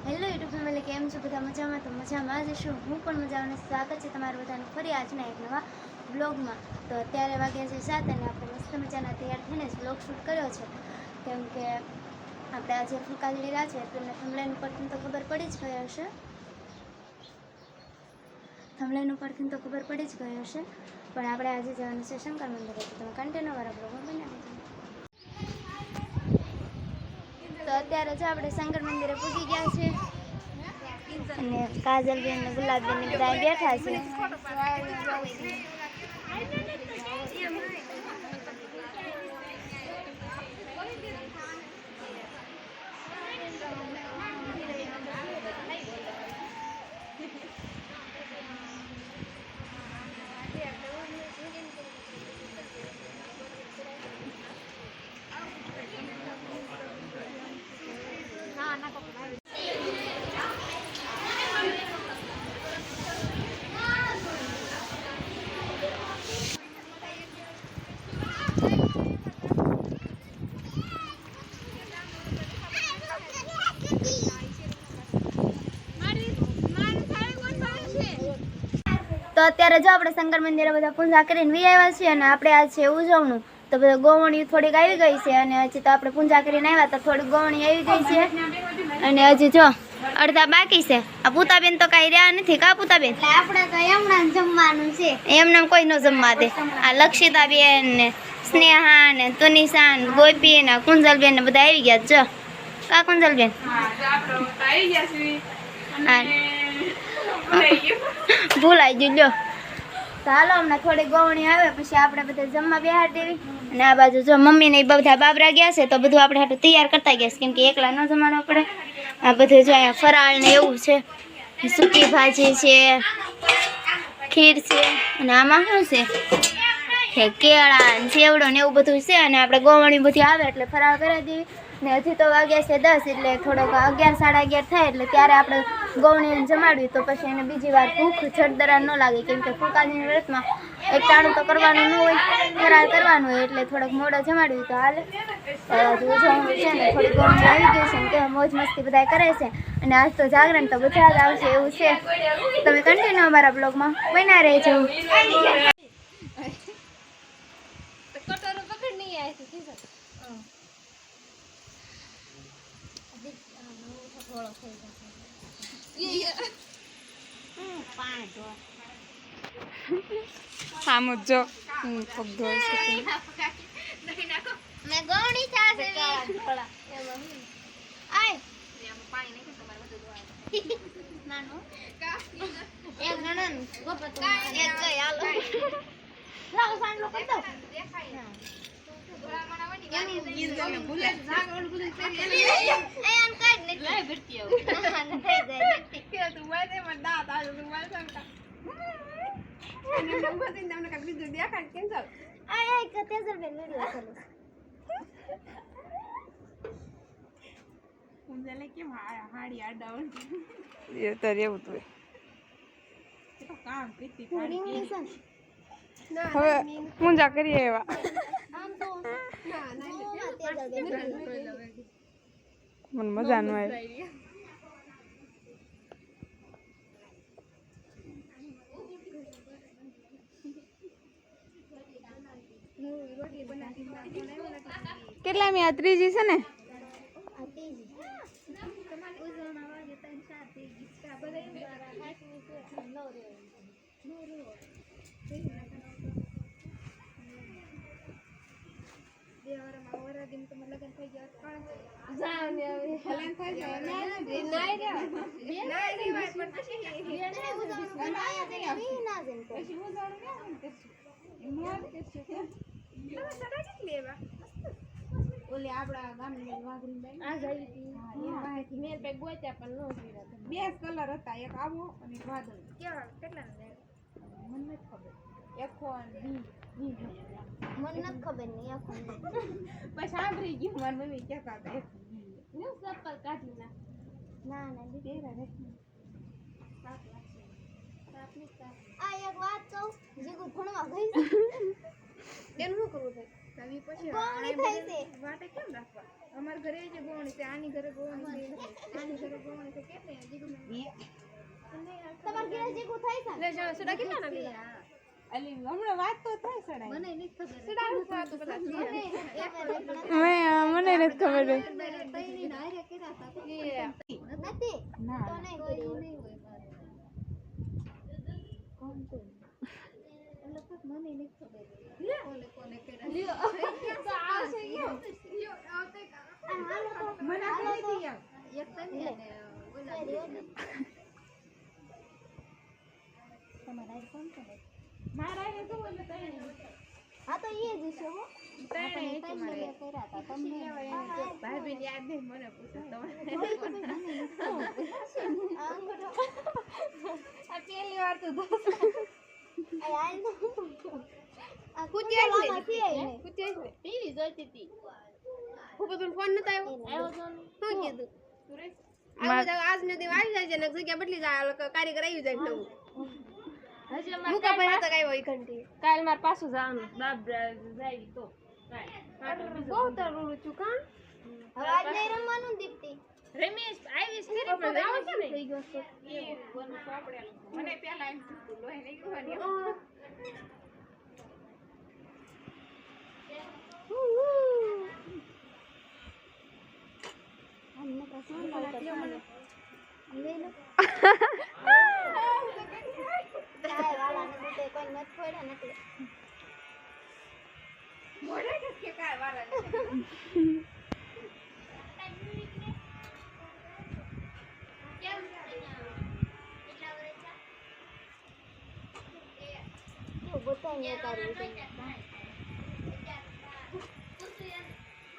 Hello YouTube family, કેમ છો બધા? મજામાં? તો મજામાં જ છું. હું પણ મજામાં. સ્વાગત છે તમારું બધાનું ફરી આજના એક નવા બ્લોગમાં. તો અત્યારે વાગ્યા છે 7 અને આપણે મસ્ત મજાના તૈયાર થઈને જ બ્લોગ શૂટ કર્યો છે, કેમ કે આપણે આજે ફૂંકા લીધા છે. તમને થંબનેલ ઉપરથી તો ખબર પડી જ ગઈ હશે, થંબનેલ ઉપરથી તો ખબર પડી જ ગઈ હશે, પણ આપણે આજે જવાનું છે શંકર મંદિરે. તો તમે કન્ટિન્યુ બ્લોગમાં બનાવી દો. તો અત્યારે જો આપણે શંકર મંદિરે પૂગી ગયા છે અને કાજલબેન ને ગુલાબબેન ને બધા બેઠા છે. તો અત્યારે જો આપણે શંકર મંદિરે બધા પૂજા કરીને વી આવ્યા છીએ અને આપણે આ છે ઉજવણું. તો બધા ગોવણી થોડીક આવી ગઈ છે અને હજી તો આપણે પૂજા કરીને આવ્યા તો થોડીક ગોવણી આવી ગઈ છે અને હજી જો અડધા બાકી છે. આ પૂતાબેન તો કાંઈ રહ્યા નથી. કા પૂતાબેન? આપણે તો એમના જમવાનું છે. એમને કોઈ ન જમવા દે. આ લક્ષિતાબેન ને સ્નેહા ને તુનિશા ને ગોપી ને કુંજલબેન ને બધા આવી ગયા. જો કા કુંજલબેન ભૂલાઈ ગયું. લ્યો તો હાલો, હમણાં થોડી ગવણી આવે પછી આપણે બધા જમવા બેહાડ દેવી. અને આ બાજુ જો મમ્મી ને બધા બાબરા ગયા છે તો બધું આપણે હાટું તૈયાર કરતા ગયા છે, કેમ કે એકલા ન જમાડવા પડે. આ બધું જો અહીંયા ફરાળ ને એવું છે, સૂકી ભાજી છે, ખીર છે અને આમાં શું છે કેળા ને સેવડો ને એવું બધું છે. અને આપણે ગવણી બધી આવે એટલે ફરાળ કરી દેવી. ને હજી તો વાગ્યા છે 10, એટલે થોડોક 11 સાડા 11 થાય એટલે ત્યારે આપણે ગવણીને જમાડવી. તો પછી એને બીજી વાર ભૂખ જડદરા ન લાગે, કેમ કે ફૂંકાની વ્રતમાં એક ટાણું તો કરવાનું ન હોય, ફરાળ કરવાનું હોય, એટલે થોડોક મોડો જમાડવી તો હાલે. ઉજવણું છે ને થોડી ગવણી આવી ગઈ છે ને કે મોજ મસ્તી બધા કરે છે. અને આજ તો જાગરણ તો બધા જ આવશે એવું છે. તમે કન્ટિન્યુ અમારા બ્લોગમાં બન્યા રહેજો. આમ જ જો પગ ધોઈ છે. મેં ગવણી ચા છે આય પાણી નહીં તમારે બધું નાનો એક ગણન ગોપત એક ગઈ હાલો લાવ સાંડલો કરી દો દેખાય ગોળા બનાવવાની ગાડી ને ભૂલે જાગરણ ભૂલે એ આમ કાઢ ને લઈ ભરતી આવ થઈ જાય કે તું વાદે માં દાંત આજો તું વાલ સંકા અને નંબર થી તમને કઈ બીજું દેખાડ કેન્સલ આય આય કે તેજલ બેન વિડિયો ચાલુ ઉંજલે કેમ હાડી આડાવણ એ તો રહેવું તું કામ કીધી થાળી હવે પૂજા કરીએ એવા આમ તો ના તેજલ બેન મને મજા ન આવી. કેટલા મી આ ત્રીજી છે ને? ઓલે આપડા ગામની વાઘરીન આ જઈ હતી વાહેથી મેર પે ગોત્યા પણ નો જીરા. બે કલર હતા, એક આવો અને એક વાદળ. કેવા કેટલા મને નથી ખબર. એકો અને બી મને નથી ખબર ને આખો બસ સાંભળી ગયું. મારી મમ્મી કહેતા હતા એક નું સપલ કાઢી ના ના તેરા રે આ એક વાત કહું, જીગુ ભણવા ગઈ છે એનું શું કરવું થાય? પછી કોણી થઈ છે વાટે કેમ રાખવા? અમાર ઘરે જે ગોવણી છે આની ઘરે ગોવણી છે આની ઘરે ગોવણી છે કેટલે જીગુ તમાર ઘરે જે કો થાય છે લે જો સુડા કેટલા ના લીધા અલી હમણાં વાત તો થાય સડાય મને નહીં ખબર સુડા વાત તો બધા મને નથી ખબર તઈની નારે કેરા હતા નથી ના તો નહીં કર્યું નહીં હોય કોણ તો લગભગ મને નહીં ખબર કોને કેરા લ્યો તો આવશે લ્યો આવતે મને આ કરી યાર એક તને અને ઓલા તમારા કોણ છે મારા એને તો એટલે તઈ હા તો એ જ છે હો તઈ તઈ કર્યા હતા તમને ભાભી યાદ નહીં મને પૂછો તમારે આ પહેલી વાર તો આ કુતિયા છે કુતિયા ટીવી જોઈતી હતી હું બધું ફોન નતો આવ્યો આવ્યો તો શું કીધું આવું તો આજ ને દી આવી જાય છે ને જગ્યા બદલી જાય કારીગર આવી જાય નવું મુકા ભાઈ હતા કઈ હોય ઘંટી કાલ માર પાછું જવાનું બાપ જાય તો બહુ તરું છું કાં હવે આજ નહીં રમવાનું ને દીપ્તિ રમેશ આવીશ ખરી પણ આવો છે ને થઈ ગયો છે મને પેલા એમ થયું લોહી નહીં ગવાની અમને પસંદ પડે લે લો કાય વાળા ને તો કોઈ મત છોડે નથી મોડે કે કાય વાળા કેવું બતાવીને તારું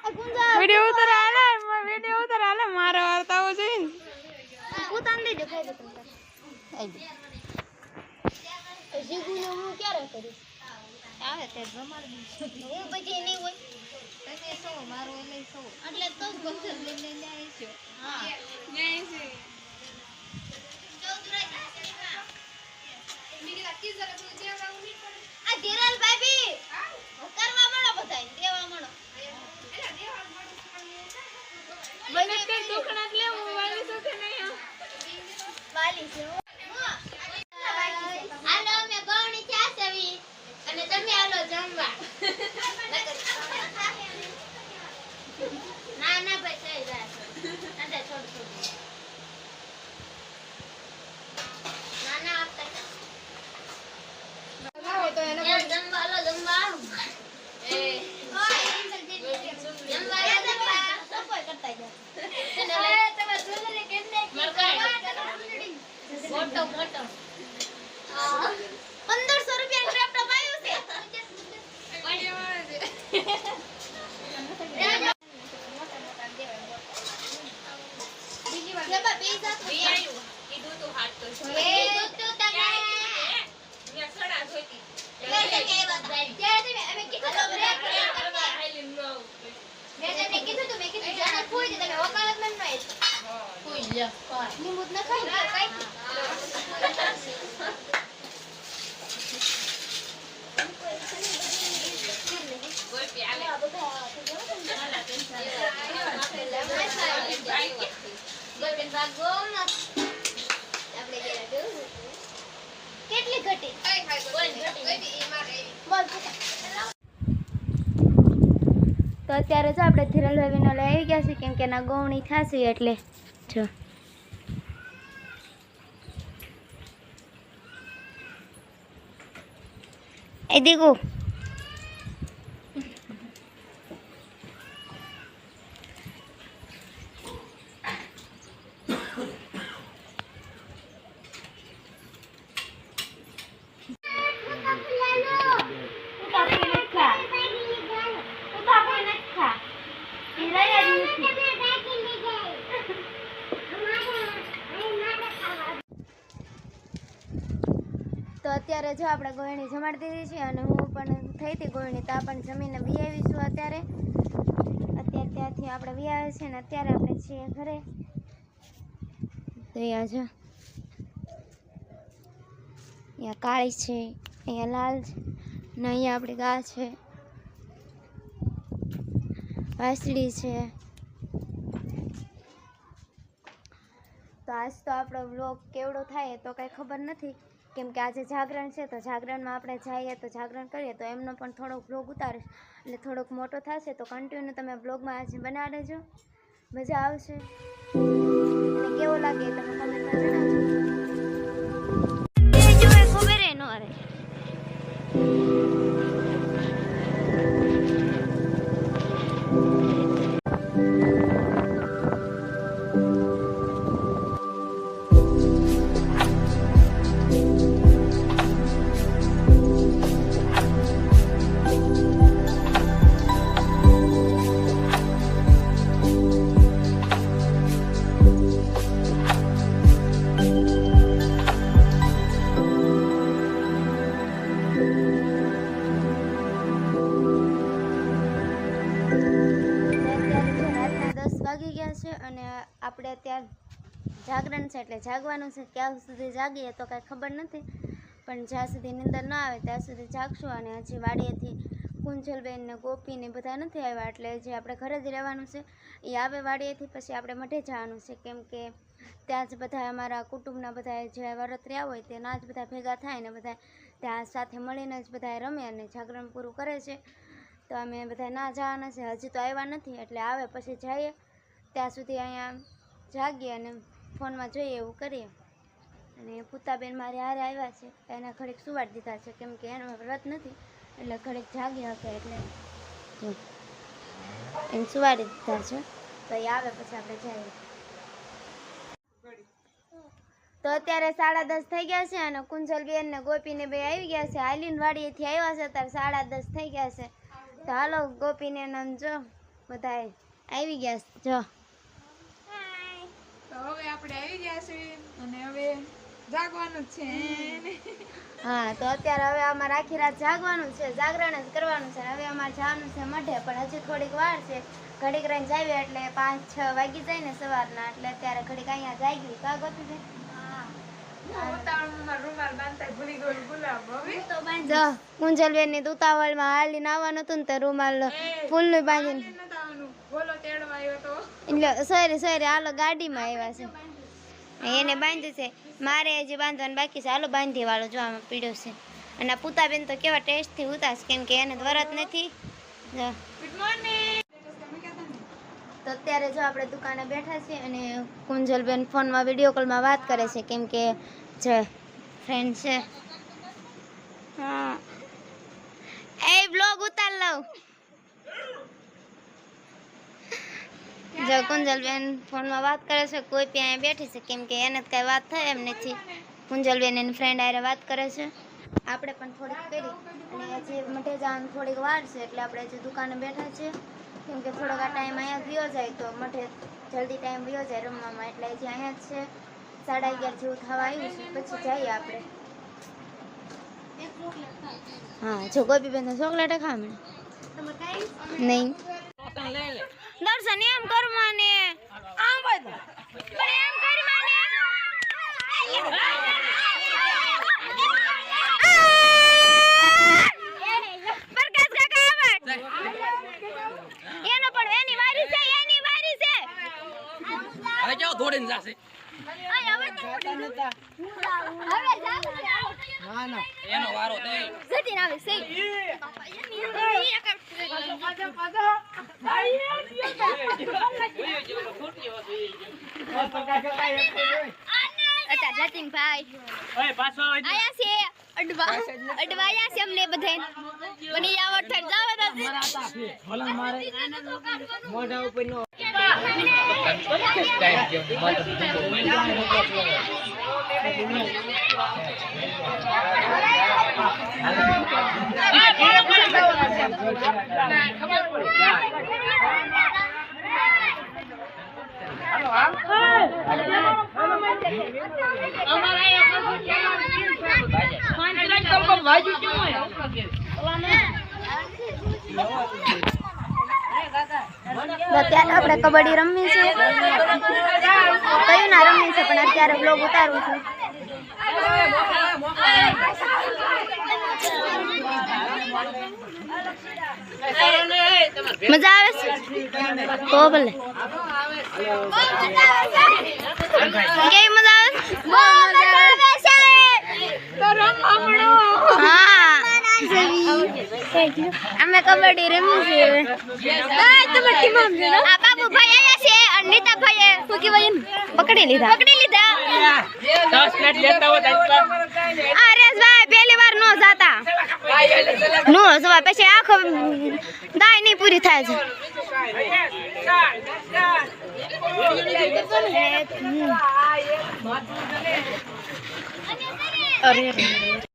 આ ગુંજા વિડિયો ઉતાર હાલે મારા વાર્તાઓ જોઈને ઉતાન દઈ દે ખાઈ દે તમે આઈ જીગુને હું ક્યારે કરીશ આવે તે જમાડી હું પછી નહીં હોય તમે સો મારો લઈ સો એટલે તો જ ગમશે લઈ આવી છો હા નહીં છે આ ધીરલ ભાભી કરવા મળો બધાય દેવા મળો મને કઈ દુખણા જ લેવું વાલી તો કે નહીં વાલી છે હાલો અમે ગૌણી ચા સેવી અને તમે હાલો જમવા ના ના ભાઈ થઈ જાય ના છોડ ના ના આપતા લાવો તો એને જમવા હાલો જમવા એ જમવા સફાઈ કરતા જાઓ તમે જ્વેલરી કેમ મોટો 1500 રૂપિયા લેપટોપ આવ્યું છે બીજી વાર લેબા પૈસા બી આવ્યું કીધું તો હાથ તો એ તો તમે મે સડા જોઈતી લે કે વાત ત્યારે તમે અમે કીધું તો બ્રેક કરવા હાલી નો મેં તને કીધું તો મેં કીધું જાને કોઈ તમે વકાલત માં ન આવી કોઈ લે નિમુત ન ખાઈ કઈ કેટલી ઘટી તો અત્યારે જો આપણે ધીરલ ભાભીનો લઈ આવી ગયા છે કેમ કે એના ગૌણી થશે એટલે જો એ દીકુ તો અત્યારે જો આપણે ગોળણી જમાડી દીધી છે અને હું પણ થઈ હતી ગોળણી તો પણ જમીને વી આવીશું અત્યારે ત્યાંથી આપણે વી આવે છે ને અત્યારે આપણે છીએ ઘરે તો અહીંયા જો અહીંયા કાળી છે અહીંયા લાલ છે ને અહીંયા આપણી ગા છે વાસળી છે તો આજ તો આપણો વ્લોગ કેવડો થાય તો કાંઈ ખબર નથી, કેમ કે આજે જાગરણ છે. તો જાગરણમાં આપણે જઈએ તો જાગરણ કરીએ તો એમનો પણ થોડોક વ્લોગ ઉતારીશ, એટલે થોડોક મોટો થશે. તો કન્ટિન્યુ તમે વ્લોગમાં આજે બનાવી લેજો, મજા આવશે. અને કેવો લાગે એ તમે કમેન્ટમાં જણાવજો. ખબર ન રહે. વાગી ગયા છે અને આપણે અત્યારે જાગરણ છે એટલે જાગવાનું છે. ક્યાં સુધી જાગીએ તો કાંઈ ખબર નથી, પણ જ્યાં સુધી નીંદર ન આવે ત્યાં સુધી જાગશું. અને હજી વાડીએથી કુંજલબેન ને ગોપી ને બધા નથી આવ્યા, એટલે જે આપણે ઘરે જ રહેવાનું છે. એ આવે વાડીએથી પછી આપણે મઢે જવાનું છે, કેમ કે ત્યાં જ બધા અમારા કુટુંબના બધા જે વરત રહ્યા હોય તેના જ બધા ભેગા થાય ને બધા ત્યાં સાથે મળીને જ બધા રમે અને જાગરણ પૂરું કરે છે. તો અમે બધા ના જવાના છે, હજી તો આવ્યા નથી, એટલે આવે પછી જઈએ. ત્યાં સુધી અહીંયા જાગીએ અને ફોનમાં જોઈએ એવું કરીએ. અને પૂતાબેન મારે હારે આવ્યા છે, એને ઘડીક સુવાડી દીધા છે, કેમ કે એનો વ્રત નથી એટલે ઘડીક જાગી શકે, એટલે એને સુવાડી દીધા છે. તો એ આવે પછી આપણે જઈએ. તો અત્યારે 10:30 થઈ ગયા છે અને કુંજલબેન ને ગોપીને બે આવી ગયા છે. આઈલીન વાડીએથી આવ્યા છે, અત્યારે 10:30 થઈ ગયા છે. તો હાલો ગોપીને જો બધા આવી ગયા છે. જો તો હવે આપણે આવી ગયા છે અને હવે જાગવાનું જ છે. હા, તો અત્યારે હવે અમારે આખી રાત જાગવાનું છે, જાગરણ જ કરવાનું છે. હવે અમારે જવાનું છે મઢે, પણ હજી થોડીક વાર છે. ઘડીક રહીને જાવીએ એટલે 5-6 વાગી જાય ને સવારના, એટલે અત્યારે ઘડીક અહીંયા જાગી. કા ગોતી છે કુંજલબેન ની ઉતાવળમાં હાલીને આવવાનું હતું ને તે રૂમાલ ફૂલનું બાંધીને સોરી હાલો ગાડીમાં આવ્યા છે, એને બાંધ્યું છે. મારે હજી બાંધવાનું બાકી છે. હાલો બાંધી વાળો જો આમાં પીડ્યો છે. અને પૂતાબેન તો કેવા ટેસ્ટથી ઉતારશે, કેમ કે એને વ્રત નથી. તો અત્યારે જો આપણે દુકાને બેઠા છીએ અને કુંજલબેન ફોનમાં વિડીયો કોલમાં વાત કરે છે, કેમ કે જે ફ્રેન્ડ છે. હા, એ બ્લોગ ઉતાર લઉં. જો કુંજલબેન ફોનમાં વાત કરે છે, કોઈ ત્યાં બેઠી છે, કેમ કે એને કાંઈ વાત થાય એમ નથી. કુંજલબેન એની ફ્રેન્ડ હારે વાત કરે છે. આપણે પણ થોડીક કરી અને હજી મઢે જવાનું થોડીક વાર છે, એટલે આપણે હજી દુકાને બેઠા છીએ, કેમ કે થોડોક આ ટાઈમ અહીંયા ગયો જાય તો મઢે જલ્દી ટાઈમ ગયો જાય રમવામાં, એટલે હજી અહીંયા જ છે. 11:30 જેવું થવા આવ્યું છે, પછી જઈએ આપણે. હા, જો ગોપીબેન તો ચોકલેટ ખાવા નહીં. દર્શન એમ કરવાને આમ બધું પણ એમ કરવાને પ્રકાશ કાકા આવડ એનો પણ એની વારી છે હવે જાઓ દોડીને જાશે એનો વારો દે જતી આવે છે. અચ્છા જતીનભાઈ આયા છે અડવાયા છે અમને બધે મને આવડ થઈ જવાના છે મોઢા ઉપર નો અત્યારે આપણે કબડ્ડી રમવી છે, કયું ના રમવી છે, પણ અત્યારે બ્લોગ ઉતારવું છું. મજા આવે છે તો ભલે કેવી મજા આવે? બહુ મજા આવે છે. હા અમે કબડ્ડી રમી છે. આ બાબુ ભાઈ આયા છે અને નીતા ભાઈ શું કહેવાય પકડી લીધા. અરે ભાઈ પહેલી વાર નો જાતા નો જવા પછી આખો દાય નહીં પૂરી થાય છે. અરે